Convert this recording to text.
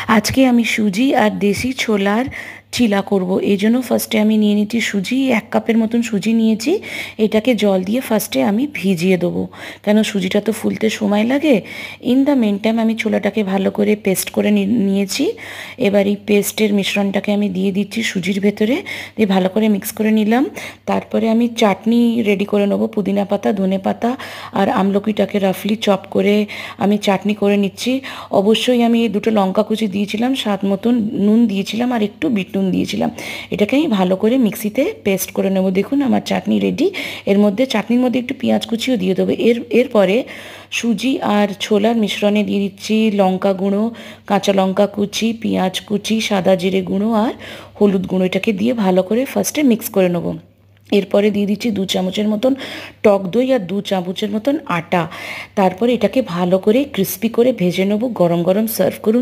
আজকে আমি সুজি আর দেশি ছোলার চিলা করব। এই জন্য ফার্স্টে আমি নিয়ে নিচ্ছি সুজি, 1 কাপের মতন সুজি নিয়েছি। এটাকে জল দিয়ে ফার্স্টে আমি ভিজিয়ে দেবো, কেন সুজিটা তো ফুলতে সময় লাগে। ইন দ্য মেন টাইম আমি ছোলাটাকে ভালো করে পেস্ট করে নিয়েছি। এবার এই পেস্টের মিশ্রণটাকে আমি দিয়ে দিচ্ছি সুজির ভেতরে, দিয়ে ভালো করে মিক্স করে নিলাম। তারপরে আমি চাটনি রেডি করে নেবো, পুদিনা পাতা, ধনে পাতা আর আমলকিটাকে রাফলি চপ করে আমি চাটনি করে নিচ্ছি। অবশ্যই আমি 2টো লঙ্কা কুচি দিয়েছিলাম, স্বাদ মতন নুন দিয়েছিলাম আর একটু বিট নুন দিয়েছিলাম। এটাকে আমি ভালো করে মিক্সিতে পেস্ট করে নেব। দেখুন আমার চাটনি রেডি। এর মধ্যে চাটনির মধ্যে একটু পেঁয়াজ কুচিও দিয়ে দেবো। এরপরে সুজি আর ছোলার মিশ্রণে দিয়ে দিচ্ছি লঙ্কা গুঁড়ো, কাঁচা লঙ্কা কুচি, পেঁয়াজ কুচি, সাদা জিরে গুঁড়ো আর হলুদ গুঁড়ো। এটাকে দিয়ে ভালো করে ফার্স্টে মিক্স করে নেবো। এরপরে দিয়ে দিচ্ছি 2 চামচের মতন টক দই আর 2 চামচের মতন আটা। তারপরে এটাকে ভালো করে ক্রিস্পি করে ভেজে নেবো। গরম গরম সার্ভ করুন।